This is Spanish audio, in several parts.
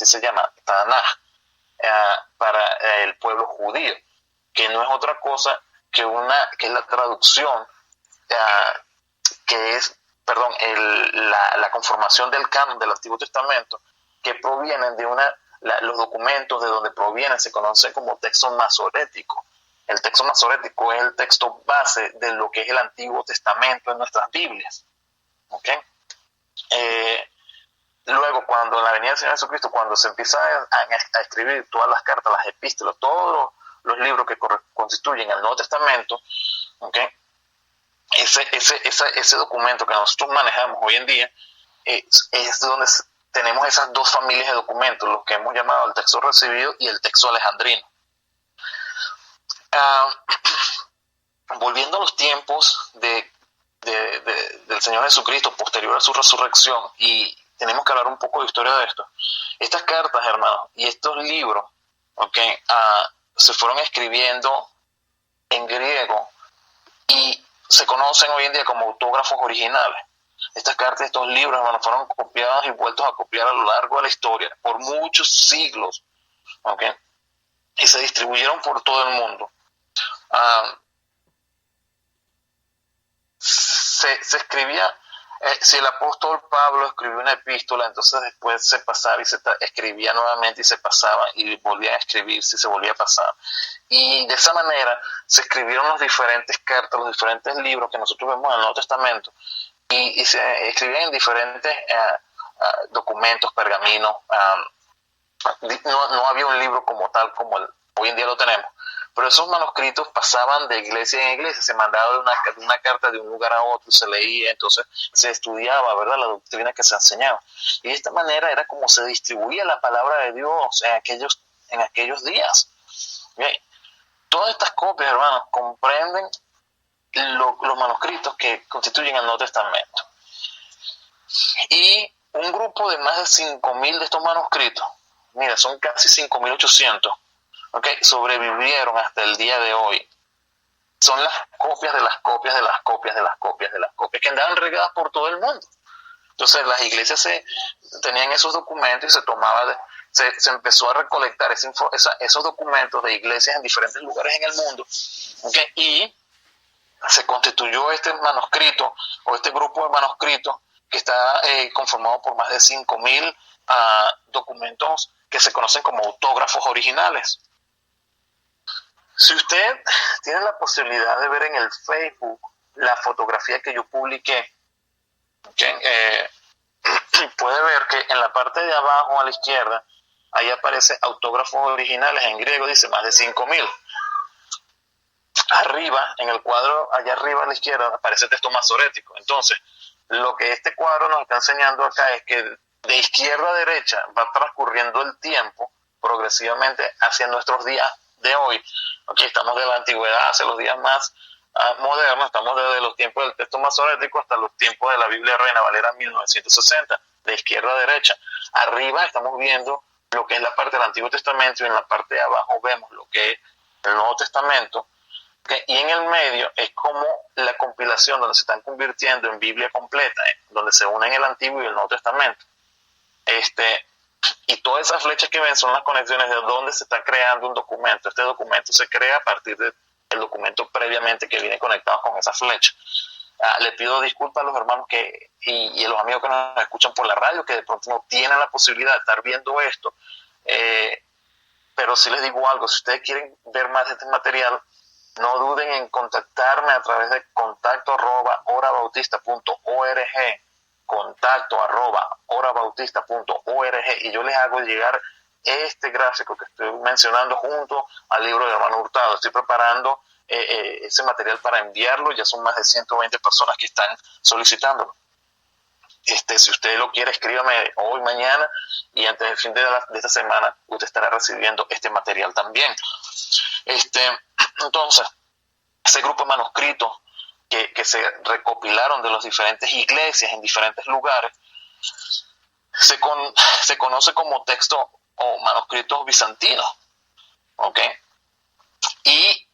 así se llama, Tanaj, para el pueblo judío, que no es otra cosa que es la traducción, que es, perdón, la conformación del canon del Antiguo Testamento, que provienen de los documentos de donde provienen se conocen como textos masoréticos. El texto masorético es el texto base de lo que es el Antiguo Testamento en nuestras Biblias. ¿Okay? Luego, cuando en la venida del Señor Jesucristo, cuando se empieza a escribir todas las cartas, las epístolas, todos los libros que constituyen el Nuevo Testamento, ¿okay? Ese documento que nosotros manejamos hoy en día es donde tenemos esas dos familias de documentos, los que hemos llamado el texto recibido y el texto alejandrino. Volviendo a los tiempos del Señor Jesucristo posterior a su resurrección, y tenemos que hablar un poco de historia de esto. Estas cartas, hermanos, y estos libros, ¿okay? Se fueron escribiendo en griego y se conocen hoy en día como autógrafos originales. Estas cartas, estos libros, hermanos, fueron copiados y vueltos a copiar a lo largo de la historia por muchos siglos, ¿okay? Y se distribuyeron por todo el mundo. Se escribía, si el apóstol Pablo escribió una epístola, entonces después se pasaba y se escribía nuevamente y se pasaba y volvía a escribirse y se volvía a pasar. Y de esa manera se escribieron las diferentes cartas, los diferentes libros que nosotros vemos en el Nuevo Testamento, y se escribían en diferentes documentos, pergaminos. No había un libro como tal como hoy en día lo tenemos, pero esos manuscritos pasaban de iglesia en iglesia, se mandaba una carta de un lugar a otro, se leía, entonces se estudiaba, ¿verdad?, la doctrina que se enseñaba. Y de esta manera era como se distribuía la palabra de Dios en aquellos días. ¿Okay? Todas estas copias, hermanos, comprenden los manuscritos que constituyen el Nuevo Testamento. Y un grupo de más de 5.000 de estos manuscritos, mira, son casi 5.800, ¿okay?, sobrevivieron hasta el día de hoy. Son las copias de las copias de las copias de las copias de las copias que andaban regadas por todo el mundo. Entonces las iglesias tenían esos documentos y se empezó a recolectar esos documentos de iglesias en diferentes lugares en el mundo, ¿okay? Y se constituyó este manuscrito o este grupo de manuscritos que está conformado por más de 5.000 documentos que se conocen como autógrafos originales. Si usted tiene la posibilidad de ver en el Facebook la fotografía que yo publiqué, ¿okay?, puede ver que en la parte de abajo a la izquierda, ahí aparece autógrafos originales, en griego dice más de 5.000. Arriba, en el cuadro allá arriba a la izquierda, aparece texto masorético. Entonces, lo que este cuadro nos está enseñando acá es que de izquierda a derecha va transcurriendo el tiempo progresivamente hacia nuestros días de hoy. Aquí estamos de la antigüedad hacia los días más modernos, estamos desde los tiempos del texto masorético hasta los tiempos de la Biblia Reina Valera 1960, de izquierda a derecha. Arriba estamos viendo lo que es la parte del Antiguo Testamento y en la parte de abajo vemos lo que es el Nuevo Testamento. Y en el medio es como la compilación donde se están convirtiendo en Biblia completa, donde se unen el Antiguo y el Nuevo Testamento. Y todas esas flechas que ven son las conexiones de donde se está creando un documento. Este documento se crea a partir del documento previamente que viene conectado con esa flecha. Le pido disculpas a los hermanos y a los amigos que nos escuchan por la radio, que de pronto no tienen la posibilidad de estar viendo esto. Pero sí les digo algo, si ustedes quieren ver más de este material, no duden en contactarme a través de contacto@horabautista.org, contacto@horabautista.org, y yo les hago llegar este gráfico que estoy mencionando junto al libro de hermano Hurtado. Estoy preparando ese material para enviarlo, ya son más de 120 personas que están solicitándolo. Si usted lo quiere, escríbame hoy, mañana, y antes del fin de esta semana usted estará recibiendo este material también. Entonces, ese grupo de manuscritos que se recopilaron de las diferentes iglesias en diferentes lugares se conoce como texto o manuscritos bizantinos, ¿ok? Y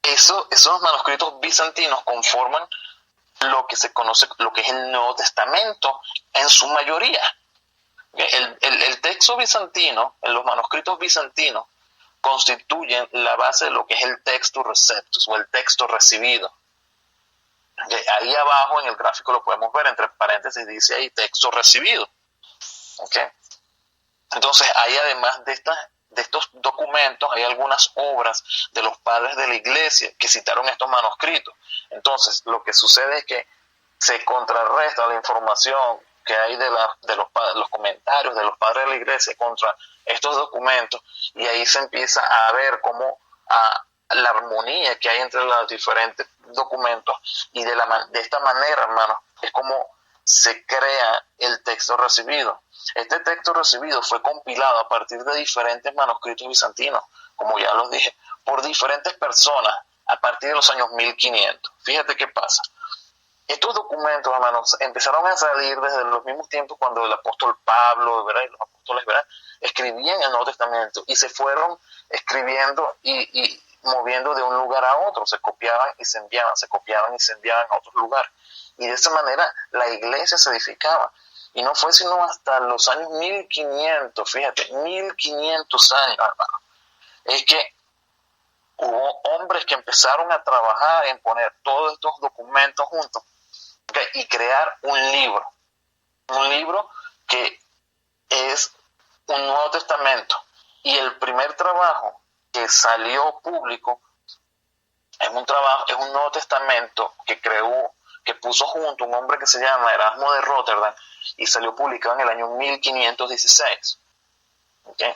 esos manuscritos bizantinos conforman lo que se conoce, lo que es el Nuevo Testamento en su mayoría. El texto bizantino, en los manuscritos bizantinos, constituyen la base de lo que es el texto receptus o el texto recibido. Ahí abajo en el gráfico lo podemos ver, entre paréntesis dice ahí texto recibido. ¿Okay? Entonces, hay además de estos documentos, hay algunas obras de los padres de la iglesia que citaron estos manuscritos. Entonces, lo que sucede es que se contrarresta la información que hay de los comentarios de los padres de la iglesia contra estos documentos, y ahí se empieza a ver cómo la armonía que hay entre los diferentes documentos, y de esta manera, hermano, es como se crea el texto recibido. Este texto recibido fue compilado a partir de diferentes manuscritos bizantinos, como ya los dije, por diferentes personas a partir de los años 1500. Fíjate qué pasa. Estos documentos, hermanos, empezaron a salir desde los mismos tiempos cuando el apóstol Pablo, ¿verdad?, y los apóstoles, ¿verdad?, escribían el Nuevo Testamento y se fueron escribiendo y moviendo de un lugar a otro. Se copiaban y se enviaban, se copiaban y se enviaban a otros lugares. Y de esa manera la iglesia se edificaba. Y no fue sino hasta los años 1500, fíjate, 1500 años, hermano, es que hubo hombres que empezaron a trabajar en poner todos estos documentos juntos, ¿okay?, y crear un libro que es un Nuevo Testamento. Y el primer trabajo que salió público es un Nuevo Testamento que puso junto un hombre que se llama Erasmo de Rotterdam, y salió publicado en el año 1516. ¿Okay?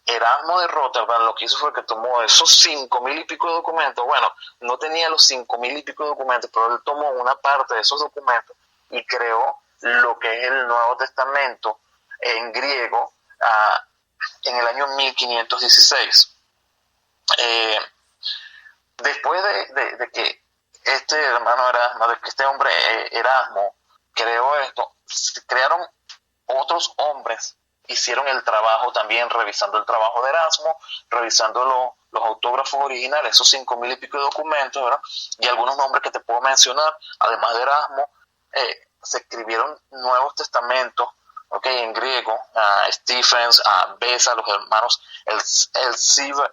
Erasmo de Rotterdam lo que hizo fue que tomó esos 5,000 y pico de documentos. Bueno, no tenía los 5,000 y pico de documentos, pero él tomó una parte de esos documentos y creó lo que es el Nuevo Testamento en griego en el año 1516. Después de que este hermano Erasmo, de que este hombre Erasmo creó esto, se crearon otros hombres, hicieron el trabajo también, revisando el trabajo de Erasmo, revisando los autógrafos originales, esos 5,000 y pico de documentos, ¿verdad?, y algunos nombres que te puedo mencionar, además de Erasmo, se escribieron Nuevos Testamentos, okay, en griego, Stephens, Beza, los hermanos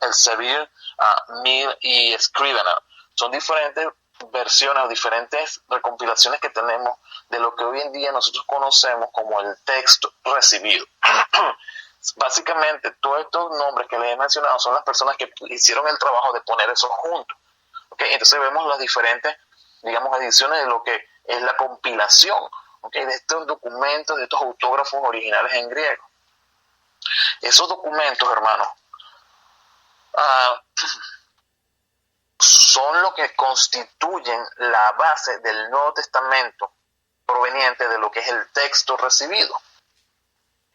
Elsevier, Mill y Scrivener. Son diferentes versiones o diferentes recompilaciones que tenemos de lo que hoy en día nosotros conocemos como el texto recibido. Básicamente, todos estos nombres que les he mencionado son las personas que hicieron el trabajo de poner eso juntos. ¿Okay? Entonces vemos las diferentes, digamos, ediciones de lo que es la compilación, ¿okay?, de estos documentos, de estos autógrafos originales en griego. Esos documentos, hermanos, son lo que constituyen la base del Nuevo Testamento proveniente de lo que es el texto recibido.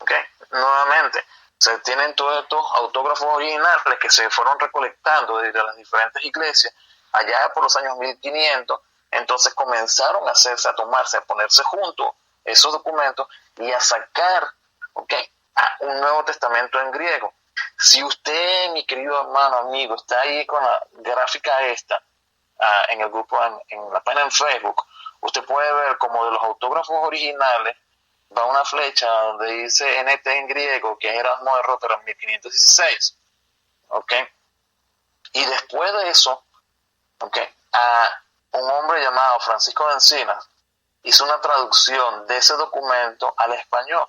¿Okay? Nuevamente, se tienen todos estos autógrafos originales que se fueron recolectando desde las diferentes iglesias allá por los años 1500. Entonces comenzaron a tomarse, a ponerse juntos esos documentos y a sacar, ¿okay?, a un Nuevo Testamento en griego. Si usted, mi querido hermano, amigo, está ahí con la gráfica esta, en el grupo, en la página en Facebook, usted puede ver como de los autógrafos originales va una flecha donde dice NT en griego, que es Erasmo de Rotterdam 1516. ¿Ok? Y después de eso, ¿ok?, un hombre llamado Francisco de Encinas hizo una traducción de ese documento al español.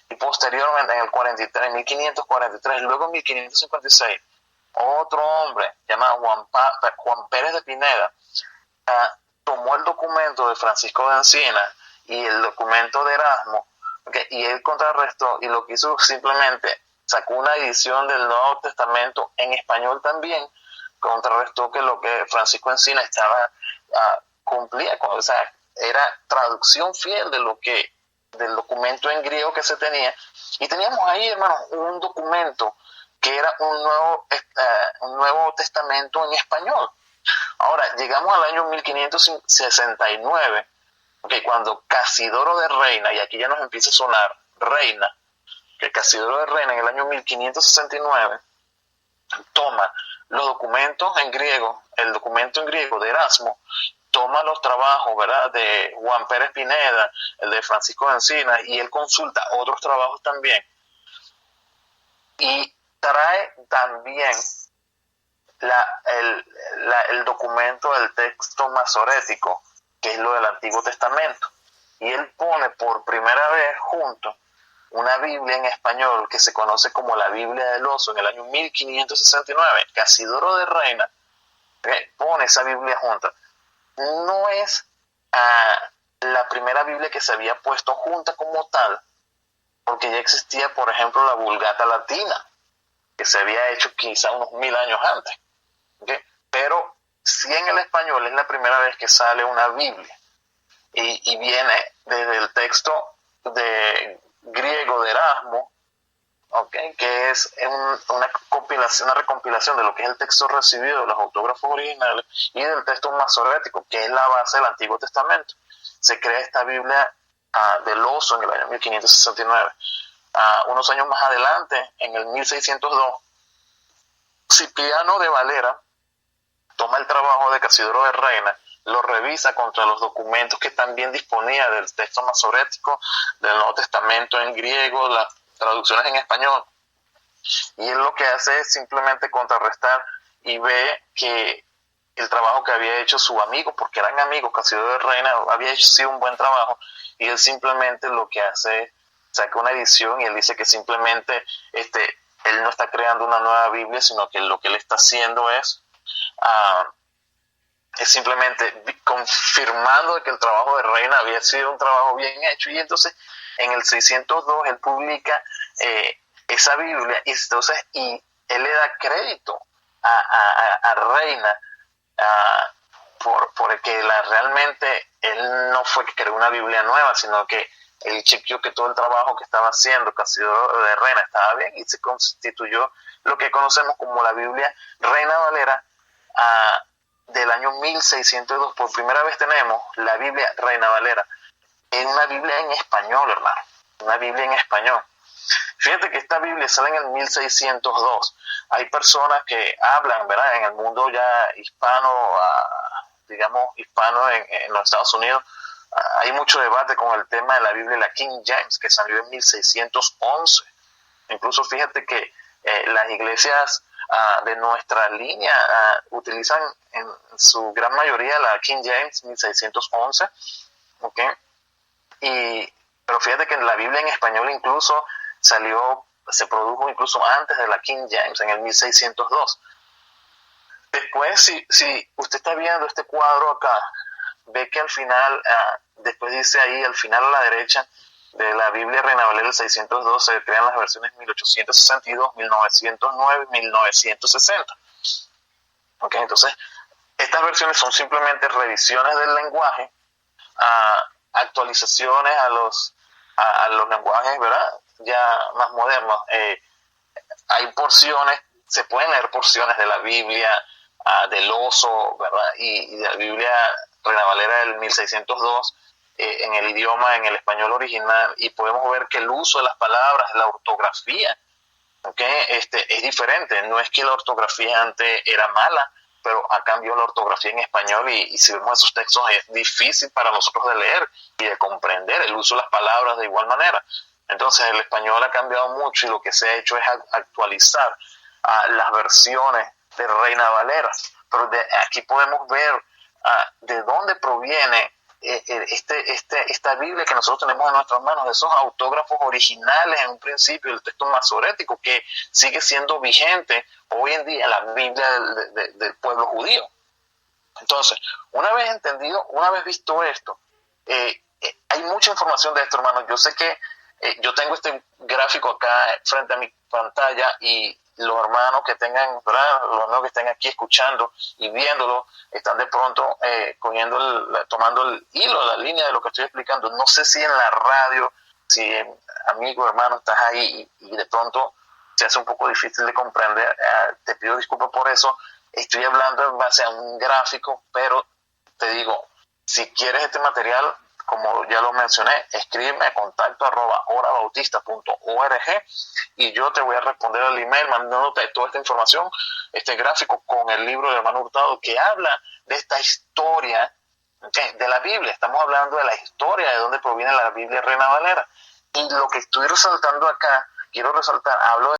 Y posteriormente, en el 43, 1543, luego en 1556, otro hombre llamado Juan Pérez de Pineda tomó el documento de Francisco de Encinas y el documento de Erasmo, ¿okay?, y él contrarrestó, y lo que hizo simplemente sacó una edición del Nuevo Testamento en español también, contrarrestó que lo que Francisco Encinas estaba cumplía con, o sea, era traducción fiel de lo que del documento en griego que se tenía, y teníamos ahí, hermano, un documento que era un nuevo testamento en español. Ahora, llegamos al año 1569, okay, cuando Casidoro de Reina, y aquí ya nos empieza a sonar Reina, que Casidoro de Reina en el año 1569 toma los documentos en griego, el documento en griego de Erasmo, toma los trabajos, ¿verdad?, de Juan Pérez Pineda, el de Francisco de Encinas, y él consulta otros trabajos también, y trae también el documento del texto masorético, que es lo del Antiguo Testamento, y él pone por primera vez junto una Biblia en español que se conoce como la Biblia del Oso en el año 1569. Casidoro de Reina pone esa Biblia junta. No es la primera Biblia que se había puesto junta como tal, porque ya existía, por ejemplo, la Vulgata Latina, que se había hecho quizá unos 1000 años antes. ¿Okay? Pero sí, en el español es la primera vez que sale una Biblia, y viene desde el texto de griego de Erasmo, ¿okay?, que es una recompilación de lo que es el texto recibido de los autógrafos originales y del texto masorético, que es la base del Antiguo Testamento. Se crea esta Biblia del Oso en el año 1569. Unos años más adelante, en el 1602, Cipriano de Valera toma el trabajo de Casidoro de Reina, lo revisa contra los documentos que también disponía del texto masorético, del Nuevo Testamento en griego, las traducciones en español, y él lo que hace es simplemente contrarrestar y ve que el trabajo que había hecho su amigo, porque eran amigos, Casidoro de Reina había hecho sí un buen trabajo, y él simplemente lo que hace es saca una edición, y él dice que simplemente él no está creando una nueva Biblia, sino que lo que él está haciendo es simplemente confirmando que el trabajo de Reina había sido un trabajo bien hecho. Y entonces en el 602 él publica esa Biblia, y entonces él le da crédito a Reina porque realmente él no fue que creó una Biblia nueva, sino que él chequeó que todo el trabajo que estaba haciendo Casidoro de Reina estaba bien, y se constituyó lo que conocemos como la Biblia Reina Valera del año 1602. Por primera vez tenemos la Biblia Reina Valera en una Biblia en español, hermano, una Biblia en español. Fíjate que esta Biblia sale en el 1602. Hay personas que hablan, ¿verdad?, en el mundo ya hispano, digamos hispano en los Estados Unidos. Hay mucho debate con el tema de la Biblia, la King James, que salió en 1611. Incluso fíjate que las iglesias de nuestra línea utilizan en su gran mayoría la King James 1611, ¿okay? Pero fíjate que la Biblia en español incluso se produjo incluso antes de la King James, en el 1602. Después, si usted está viendo este cuadro acá, ve que al final, después dice ahí, al final a la derecha de la Biblia Reina Valera del 602, se crean las versiones 1862, 1909, 1960. ¿Okay? Entonces, estas versiones son simplemente revisiones del lenguaje, actualizaciones a los lenguajes, ¿verdad?, ya más modernos. Hay porciones, se pueden leer porciones de la Biblia del Oso, ¿verdad?, y de la Biblia Reina Valera del 1602 en el idioma, en el español original, y podemos ver que el uso de las palabras, la ortografía, ¿okay?, es diferente. No es que la ortografía antes era mala, pero ha cambiado la ortografía en español, y si vemos esos textos es difícil para nosotros de leer y de comprender el uso de las palabras de igual manera. Entonces el español ha cambiado mucho, y lo que se ha hecho es actualizar las versiones de Reina Valera. Pero aquí podemos ver de dónde proviene esta Biblia que nosotros tenemos en nuestras manos, de esos autógrafos originales en un principio, el texto masorético, que sigue siendo vigente hoy en día, la Biblia del pueblo judío. Entonces, una vez entendido, una vez visto esto, hay mucha información de esto, hermano. Yo sé que yo tengo este gráfico acá frente a mi pantalla, y los hermanos que tengan, ¿verdad?, los hermanos que estén aquí escuchando y viéndolo, están de pronto tomando el hilo, la línea de lo que estoy explicando. No sé si en la radio, si amigo, hermano, estás ahí y de pronto se hace un poco difícil de comprender. Te pido disculpas por eso. Estoy hablando en base a un gráfico, pero te digo, si quieres este material, como ya lo mencioné, escríbeme a contacto@orabautista.org, y yo te voy a responder al email mandándote toda esta información, este gráfico con el libro de hermano Hurtado, que habla de esta historia ¿okay? De la Biblia, estamos hablando de la historia de dónde proviene la Biblia Reina Valera. Y lo que estoy resaltando acá, quiero resaltar, hablo